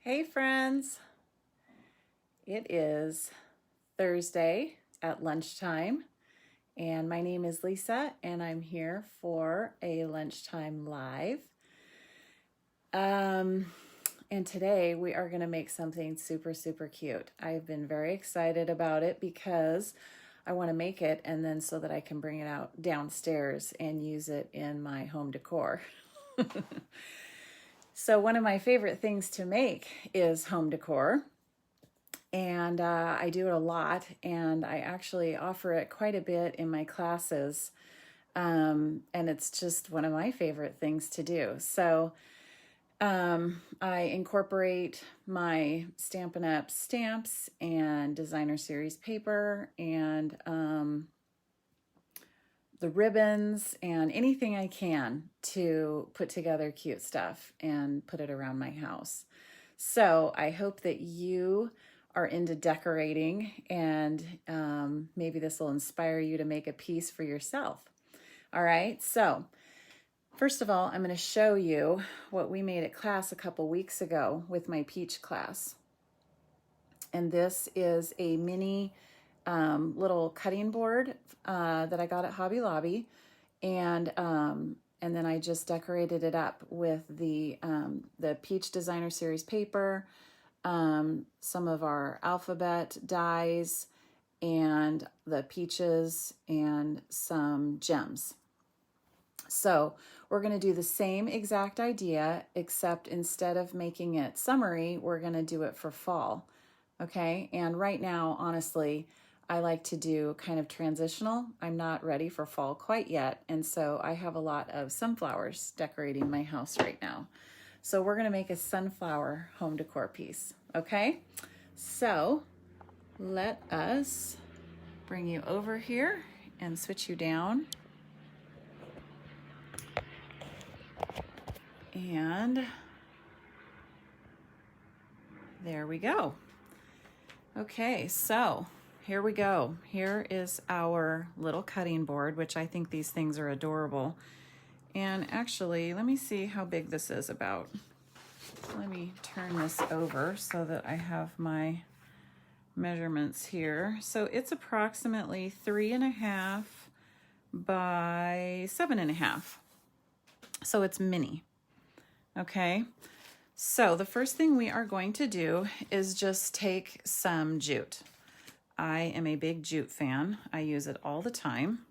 Hey friends, it is Thursday at lunchtime, and my name is Lisa, and I'm here for a lunchtime live. And today we are going to make something super, super cute. I've been very excited about it because I want to make it and then so that I can bring it out downstairs and use it in my home decor. So one of my favorite things to make is home decor. And I do it a lot, and I actually offer it quite a bit in my classes. And it's just one of my favorite things to do. So I incorporate my Stampin' Up stamps and designer series paper and the ribbons and anything I can to put together cute stuff and put it around my house. So I hope that you are into decorating, and maybe this will inspire you to make a piece for yourself. All right, so first of all, I'm going to show you what we made at class a couple weeks ago with my peach class. And this is a mini little cutting board that I got at Hobby Lobby, and then I just decorated it up with the Peach Designer Series paper, some of our alphabet dies, and the peaches, and some gems. So we're going to do the same exact idea, except instead of making it summery, we're going to do it for fall. Okay, and right now, honestly, I like to do kind of transitional. I'm not ready for fall quite yet, and so I have a lot of sunflowers decorating my house right now. So we're going to make a sunflower home decor piece, okay? So let us bring you over here and switch you down. And there we go. Okay, so here we go. Here is our little cutting board, which I think these things are adorable. And actually, let me see how big this is about. Let me turn this over so that I have my measurements here. So it's approximately 3.5 by 7.5. So it's mini. Okay. So the first thing we are going to do is just take some jute. I am a big jute fan. I use it all the time.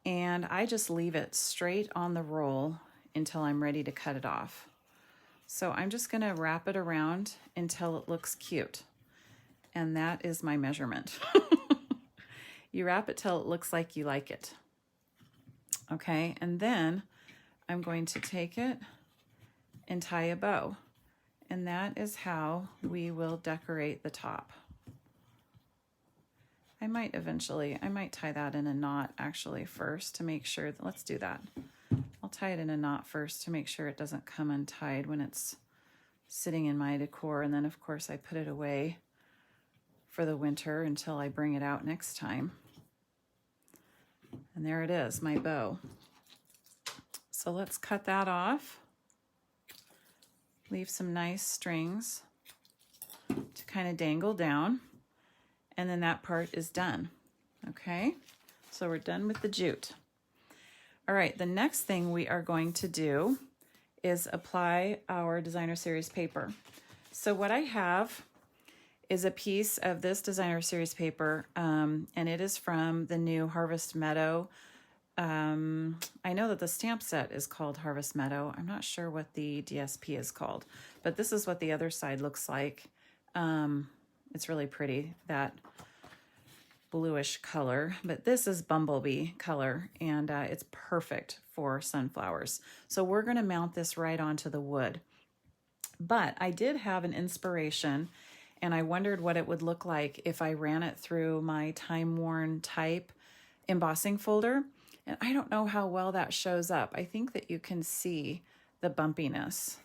And I just leave it straight on the roll until I'm ready to cut it off. So I'm just going to wrap it around until it looks cute. And that is my measurement. You wrap it till it looks like you like it. Okay, and then I'm going to take it and tie a bow. And that is how we will decorate the top. I might tie that in a knot actually first to make sure that, let's do that. I'll tie it in a knot first to make sure it doesn't come untied when it's sitting in my decor. And then of course I put it away for the winter until I bring it out next time. And there it is, my bow. So let's cut that off. Leave some nice strings to kind of dangle down. And then that part is done. Okay, so we're done with the jute. All right, the next thing we are going to do is apply our designer series paper. So what I have is a piece of this designer series paper, and it is from the new Harvest Meadow. I know that the stamp set is called Harvest Meadow. I'm not sure what the DSP is called, but this is what the other side looks like. It's really pretty, that bluish color, but this is bumblebee color, and it's perfect for sunflowers. So we're going to mount this right onto the wood. But I did have an inspiration, and I wondered what it would look like if I ran it through my time-worn type embossing folder. And I don't know how well that shows up. I think that you can see the bumpiness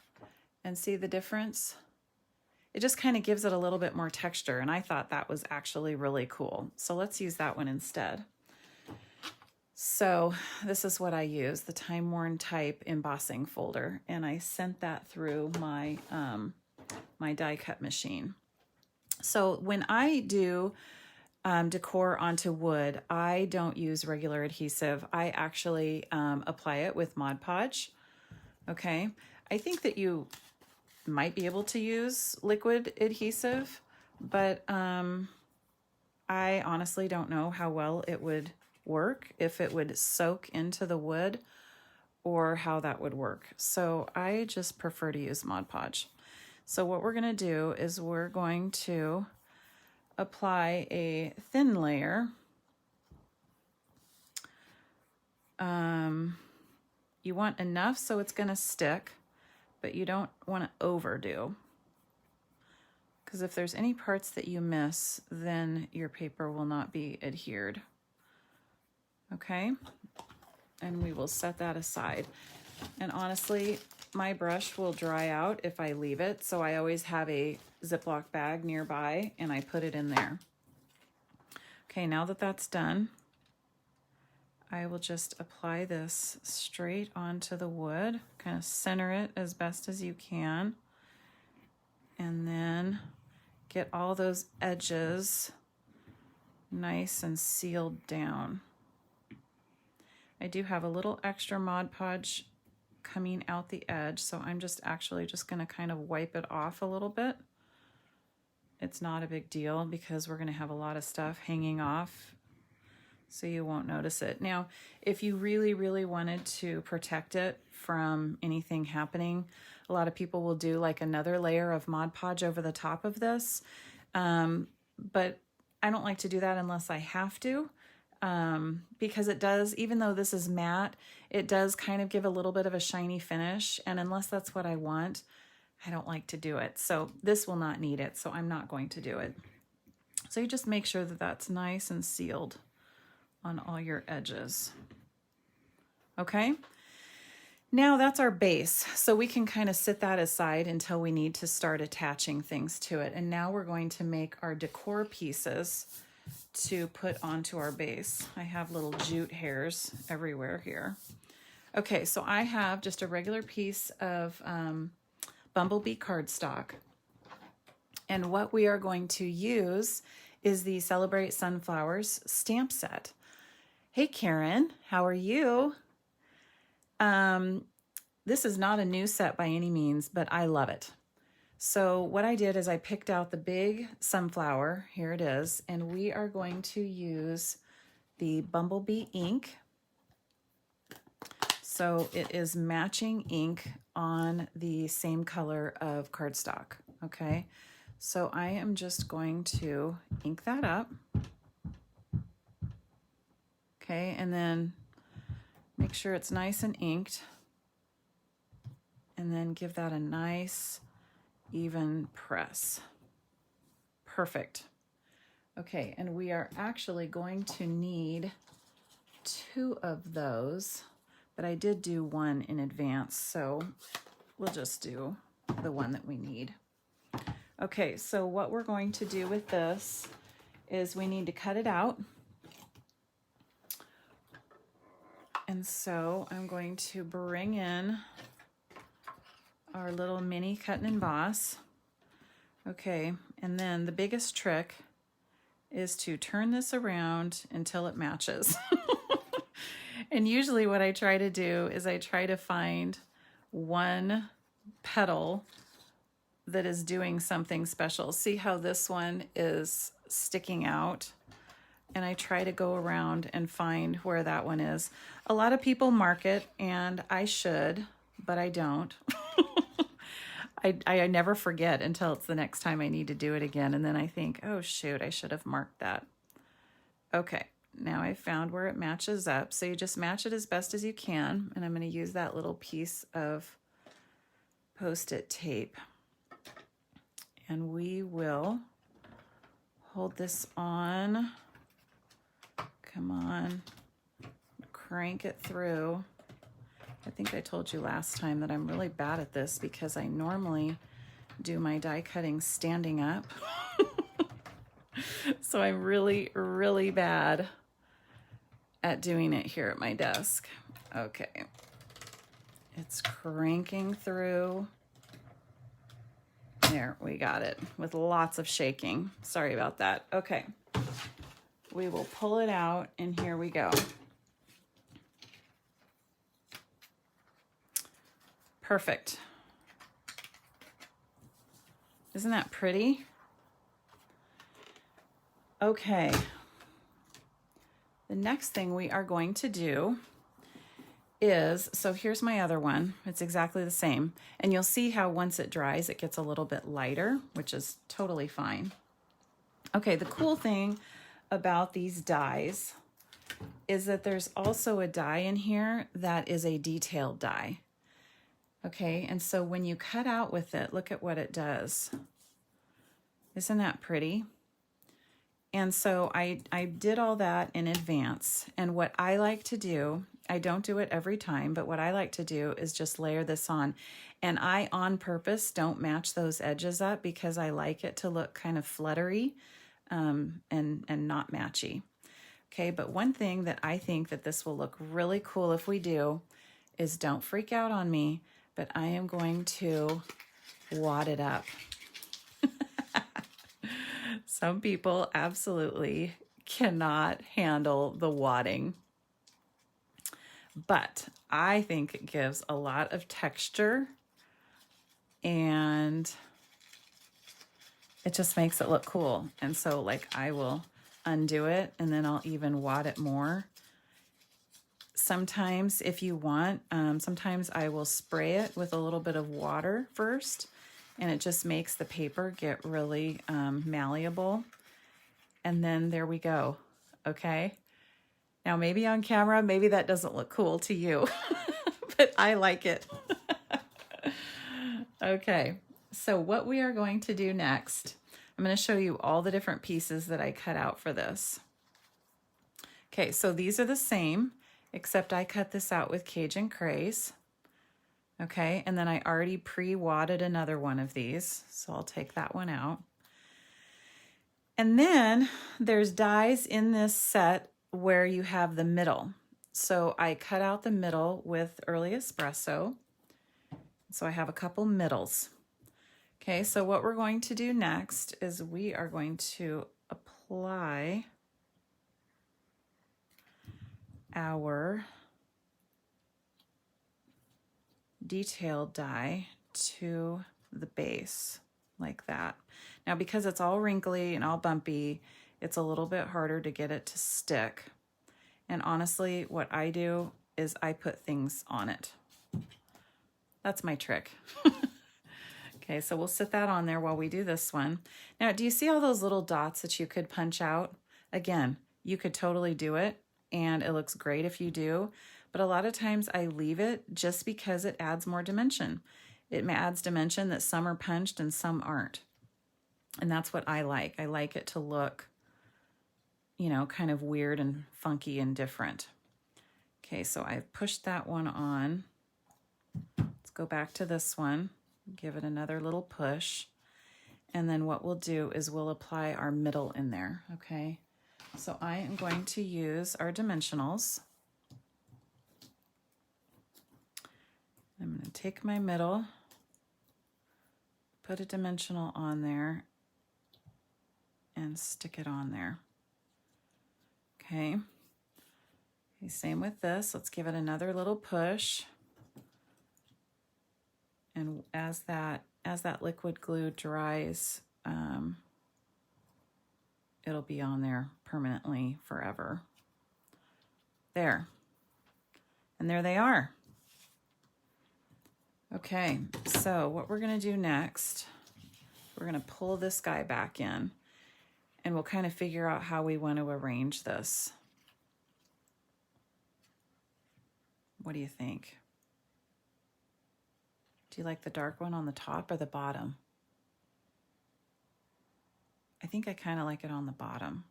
and see the difference. It just kind of gives it a little bit more texture, and I thought that was actually really cool. So let's use that one instead. So this is what I use, the time-worn type embossing folder, and I sent that through my my die cut machine. So when I do decor onto wood, I don't use regular adhesive. I actually apply it with Mod Podge. Okay, I think that you might be able to use liquid adhesive, but I honestly don't know how well it would work, if it would soak into the wood or how that would work. So I just prefer to use Mod Podge. So what we're going to do is we're going to apply a thin layer. You want enough so it's going to stick, but you don't want to overdo. Because if there's any parts that you miss, then your paper will not be adhered. Okay? And we will set that aside. And honestly, my brush will dry out if I leave it, so I always have a Ziploc bag nearby and I put it in there. Okay, now that that's done, I will just apply this straight onto the wood, kind of center it as best as you can, and then get all those edges nice and sealed down. I do have a little extra Mod Podge coming out the edge, so I'm just going to kind of wipe it off a little bit. It's not a big deal because we're going to have a lot of stuff hanging off, so you won't notice it. Now, if you really, really wanted to protect it from anything happening, a lot of people will do like another layer of Mod Podge over the top of this, but I don't like to do that unless I have to. Because it does, even though this is matte, it does kind of give a little bit of a shiny finish. And unless that's what I want, I don't like to do it. So this will not need it, so I'm not going to do it. So you just make sure that that's nice and sealed on all your edges. Okay. Now that's our base. So we can kind of sit that aside until we need to start attaching things to it. And now we're going to make our decor pieces to put onto our base. I have little jute hairs everywhere here. Okay, so I have just a regular piece of bumblebee cardstock. And what we are going to use is the Celebrate Sunflowers stamp set. Hey Karen, how are you? This is not a new set by any means, but I love it. So what I did is I picked out the big sunflower, here it is, and we are going to use the Bumblebee ink. So it is matching ink on the same color of cardstock, okay? So I am just going to ink that up. Okay, and then make sure it's nice and inked. And then give that a nice even press. Perfect. Okay, and we are actually going to need 2 of those, but I did do one in advance, so we'll just do the one that we need. Okay, so what we're going to do with this is we need to cut it out. And so I'm going to bring in our little mini cut and emboss. Okay, and then the biggest trick is to turn this around until it matches. And usually what I try to do is I try to find one petal that is doing something special. See how this one is sticking out? And I try to go around and find where that one is. A lot of people mark it, and I should, but I don't. I never forget until it's the next time I need to do it again. And then I think, oh shoot, I should have marked that. Okay, now I found where it matches up. So you just match it as best as you can. And I'm going to use that little piece of Post-it tape. And we will hold this on. Come on, crank it through. I think I told you last time that I'm really bad at this because I normally do my die cutting standing up. So I'm really, really bad at doing it here at my desk. Okay, it's cranking through. There, we got it with lots of shaking. Sorry about that. Okay. We will pull it out, and here we go. Perfect. Isn't that pretty? Okay. The next thing we are going to do is, so here's my other one. It's exactly the same. And you'll see how once it dries, it gets a little bit lighter, which is totally fine. Okay, the cool thing about these dies is that there's also a die in here that is a detailed die. Okay, and so when you cut out with it, look at what it does. Isn't that pretty? And so I did all that in advance. And what I like to do, I don't do it every time, but what I like to do is just layer this on. And I, on purpose, don't match those edges up because I like it to look kind of fluttery and not matchy. Okay, but one thing that I think that this will look really cool if we do is, don't freak out on me, but I am going to wad it up. Some people absolutely cannot handle the wadding, but I think it gives a lot of texture and it just makes it look cool. And so like I will undo it and then I'll even wad it more. Sometimes if you want, sometimes I will spray it with a little bit of water first, and it just makes the paper get really malleable. And then there we go. Okay. Now maybe on camera, maybe that doesn't look cool to you, but I like it. Okay. So what we are going to do next, I'm going to show you all the different pieces that I cut out for this. Okay. So these are the same, except I cut this out with Cajun Craze. Okay, and then I already pre-wadded another one of these, so I'll take that one out. And then there's dies in this set where you have the middle. So I cut out the middle with Early Espresso. So I have a couple middles. Okay, so what we're going to do next is we are going to apply our detailed die to the base like that. Now because it's all wrinkly and all bumpy, it's a little bit harder to get it to stick. And honestly, what I do is I put things on it. That's my trick. Okay, so we'll sit that on there while we do this one. Now, do you see all those little dots that you could punch out? Again, you could totally do it, and it looks great if you do. But a lot of times I leave it just because it adds more dimension. It adds dimension that some are punched and some aren't. And that's what I like. I like it to look, you know, kind of weird and funky and different. Okay, so I've pushed that one on. Let's go back to this one. Give it another little push. And then what we'll do is we'll apply our middle in there, okay? So I am going to use our dimensionals. I'm going to take my middle, put a dimensional on there, and stick it on there. Okay. Same with this. Let's give it another little push. And as that liquid glue dries, it'll be on there permanently forever. There. And there they are. Okay, so what we're going to do next, we're going to pull this guy back in, and we'll kind of figure out how we want to arrange this. What do you think? Do you like the dark one on the top or the bottom? I think I kind of like it on the bottom.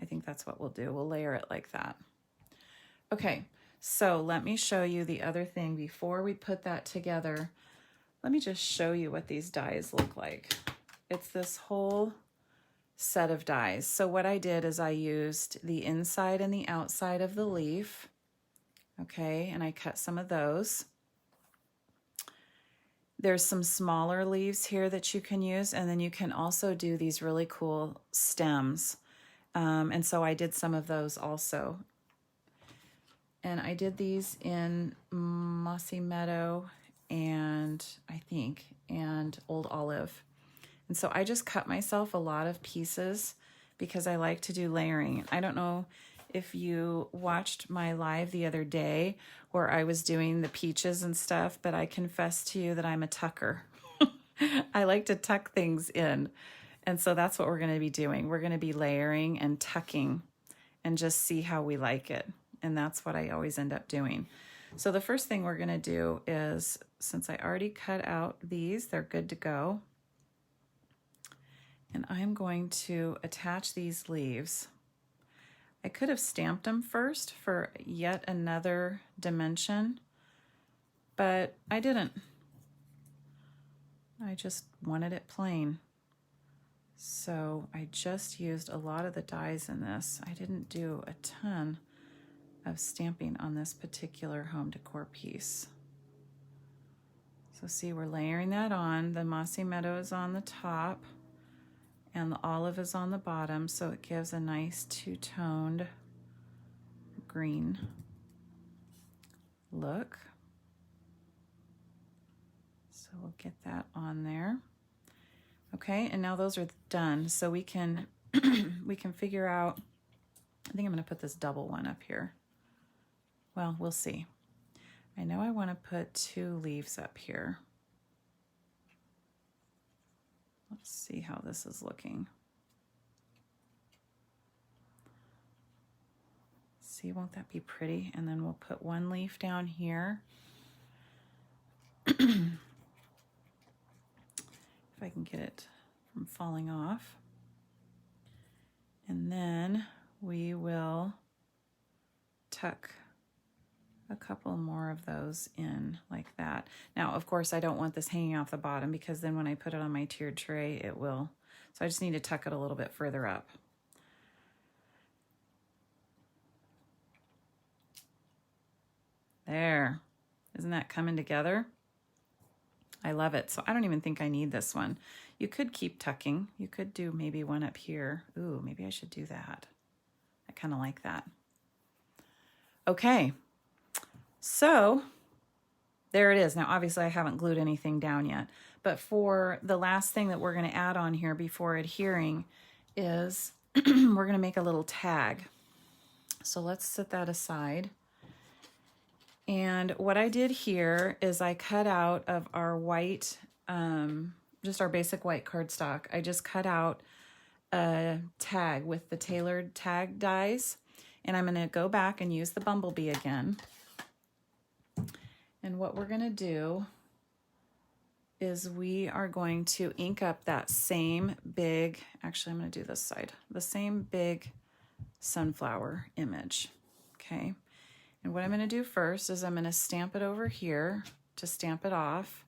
I think that's what we'll do. We'll layer it like that. Okay. So let me show you the other thing before we put that together. Let me just show you what these dies look like. It's this whole set of dies. So what I did is I used the inside and the outside of the leaf. Okay, and I cut some of those. There's some smaller leaves here that you can use, and then you can also do these really cool stems. And so I did some of those also. And I did these in Mossy Meadow and Old Olive. And so I just cut myself a lot of pieces because I like to do layering. I don't know if you watched my live the other day where I was doing the peaches and stuff, but I confess to you that I'm a tucker. I like to tuck things in. And so that's what we're going to be doing. We're going to be layering and tucking and just see how we like it. And that's what I always end up doing. So the first thing we're going to do is, since I already cut out these, they're good to go. And I'm going to attach these leaves. I could have stamped them first for yet another dimension, but I didn't. I just wanted it plain. So I just used a lot of the dies in this. I didn't do a ton of stamping on this particular home decor piece. So see, we're layering that on. The Mossy Meadow is on the top and the olive is on the bottom, so it gives a nice two-toned green look. So we'll get that on there. Okay, and now those are done, so we can we can figure out. I think I'm going to put this double one up here. Well, we'll see. I know I want to put 2 leaves up here. Let's see how this is looking. See, won't that be pretty? And then we'll put 1 leaf down here. If I can get it from falling off. And then we will tuck a couple more of those in like that. Now, of course, I don't want this hanging off the bottom because then when I put it on my tiered tray, it will. So I just need to tuck it a little bit further up. There. Isn't that coming together? I love it. So I don't even think I need this one. You could keep tucking. You could do maybe one up here. Ooh, maybe I should do that. I kind of like that. Okay. So there it is. Now, obviously, I haven't glued anything down yet. But for the last thing that we're going to add on here before adhering is we're going to make a little tag. So let's set that aside. And what I did here is I cut out of our white, just our basic white cardstock, I just cut out a tag with the tailored tag dies. And I'm going to go back and use the bumblebee again. And what we're going to do is we are going to ink up that same big, actually I'm going to do this side, the same big sunflower image, okay? And what I'm going to do first is I'm going to stamp it over here to stamp it off,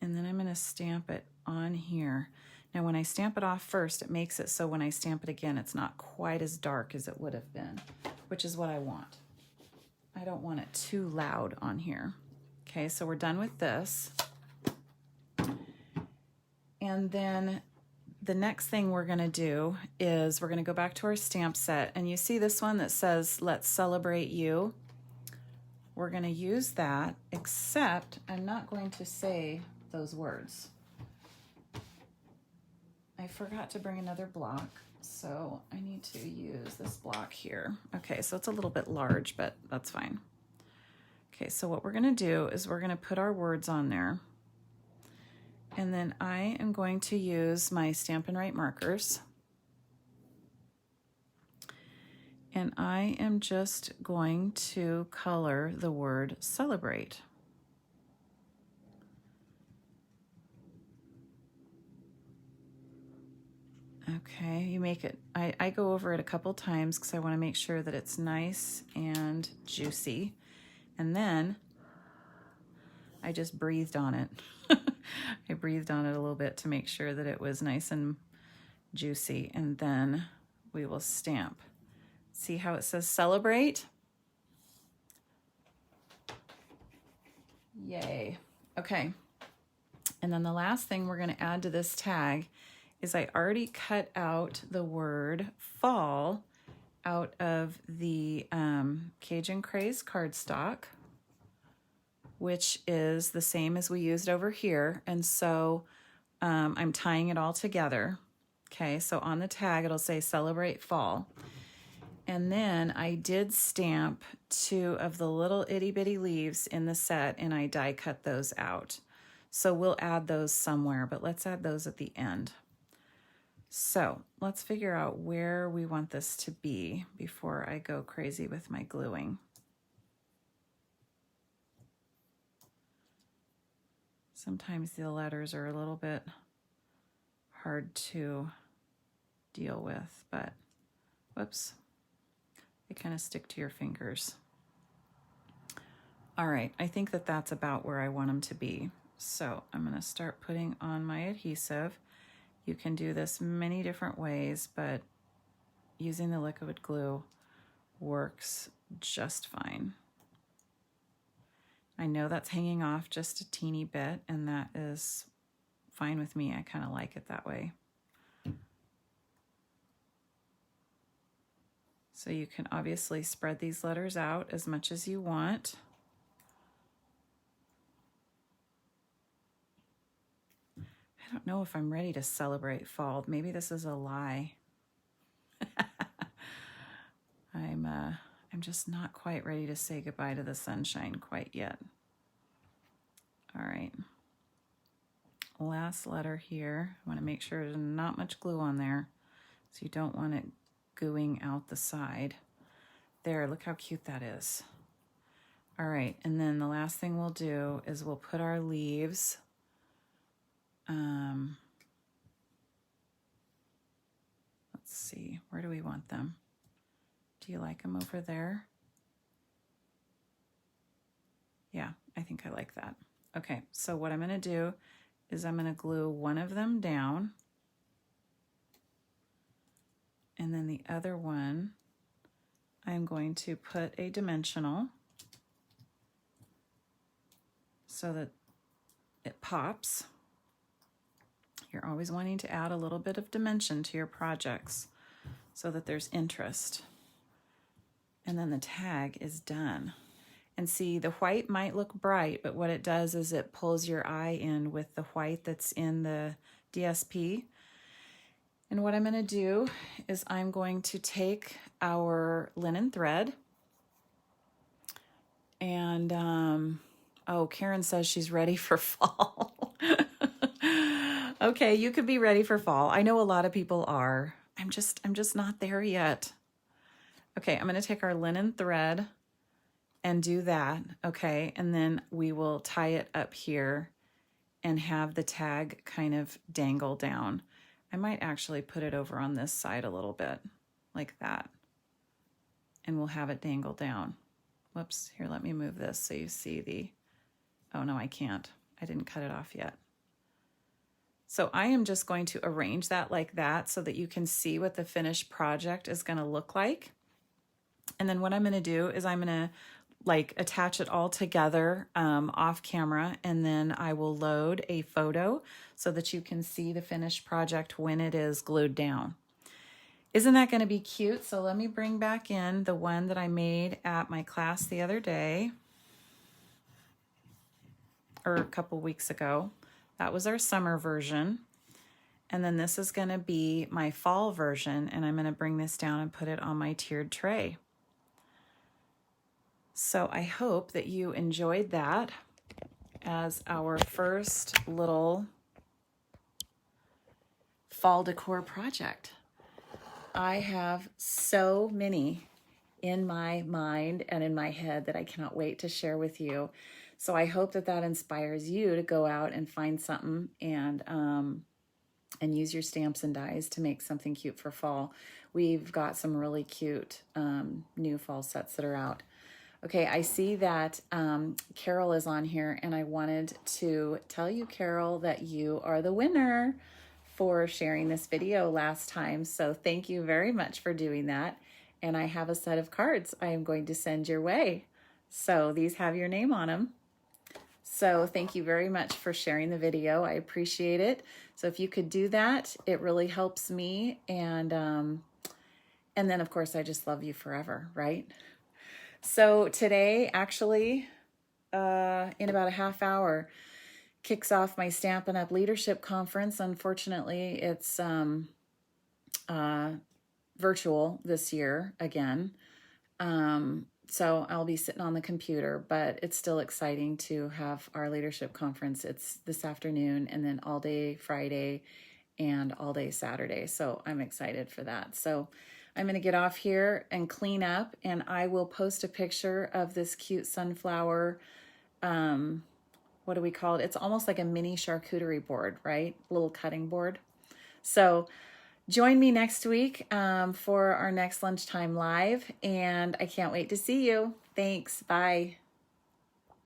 and then I'm going to stamp it on here. Now when I stamp it off first, it makes it so when I stamp it again, it's not quite as dark as it would have been, which is what I want. I don't want it too loud on here. Okay, so we're done with this. And then the next thing we're going to do is we're going to go back to our stamp set. And you see this one that says, "Let's celebrate you." We're going to use that, except I'm not going to say those words. I forgot to bring another block, so I need to use this block here. Okay, so it's a little bit large, but that's fine. Okay, so what we're going to do is we're going to put our words on there. And then I am going to use my Stampin' Write markers. And I am just going to color the word celebrate. Okay, you make it, I go over it a couple times because I want to make sure that it's nice and juicy. And then I just breathed on it. I breathed on it a little bit to make sure that it was nice and juicy. And then we will stamp. See how it says celebrate? Yay. Okay, And then the last thing we're going to add to this tag is I already cut out the word fall out of the Cajun Craze cardstock, which is the same as we used over here. And so I'm tying it all together. Okay, so on the tag, it'll say Celebrate Fall. And then I did stamp 2 of the little itty bitty leaves in the set, and I die cut those out. So we'll add those somewhere, but let's add those at the end. So let's figure out where we want this to be before I go crazy with my gluing. Sometimes the letters are a little bit hard to deal with, but whoops, they kind of stick to your fingers. All right, I think that that's about where I want them to be. So I'm going to start putting on my adhesive. You can do this many different ways, but using the liquid glue works just fine. I know that's hanging off just a teeny bit, and that is fine with me. I kind of like it that way. So you can obviously spread these letters out as much as you want. I don't know if I'm ready to celebrate fall. Maybe this is a lie. I'm just not quite ready to say goodbye to the sunshine quite yet. All right. Last letter here. I want to make sure there's not much glue on there, so you don't want it gooing out the side. There, look how cute that is. All right, and then the last thing we'll do is we'll put our leaves let's see, where do we want them? Do you like them over there? Yeah, I think I like that. Okay, so what I'm going to do is I'm going to glue one of them down, and then the other one I'm going to put a dimensional so that it pops. You're always wanting to add a little bit of dimension to your projects so that there's interest. And then the tag is done. And see, the white might look bright, but what it does is it pulls your eye in with the white that's in the DSP. And what I'm going to do is I'm going to take our linen thread and, oh, Karen says she's ready for fall. Okay, you could be ready for fall. I know a lot of people are. I'm just not there yet. Okay, I'm going to take our linen thread and do that, okay? And then we will tie it up here and have the tag kind of dangle down. I might actually put it over on this side a little bit, like that. And we'll have it dangle down. Whoops, here, let me move this so you see the, oh no, I can't. I didn't cut it off yet. So I am just going to arrange that like that so that you can see what the finished project is going to look like. And then what I'm going to do is I'm going to like attach it all together off camera, and then I will load a photo so that you can see the finished project when it is glued down. Isn't that going to be cute? So let me bring back in the one that I made at my class the other day, or a couple weeks ago. That was our summer version. And then this is going to be my fall version, and I'm going to bring this down and put it on my tiered tray. So I hope that you enjoyed that as our first little fall decor project. I have so many in my mind and in my head that I cannot wait to share with you. So I hope that that inspires you to go out and find something and use your stamps and dies to make something cute for fall. We've got some really cute new fall sets that are out. Okay, I see that Carol is on here, and I wanted to tell you, Carol, that you are the winner for sharing this video last time. So thank you very much for doing that. And I have a set of cards I am going to send your way. So these have your name on them. So thank you very much for sharing the video. I appreciate it. So if you could do that, it really helps me. And then of course, I just love you forever, right? So today, actually, in about a half hour, kicks off my Stampin' Up! Leadership Conference. Unfortunately, it's virtual this year again. So I'll be sitting on the computer, but it's still exciting to have our leadership conference. It's this afternoon and then all day Friday and all day Saturday. So I'm excited for that. So I'm going to get off here and clean up, and I will post a picture of this cute sunflower. What do we call it? It's almost like a mini charcuterie board, right? Little cutting board. So join me next week for our next Lunchtime Live, and I can't wait to see you. Thanks. Bye.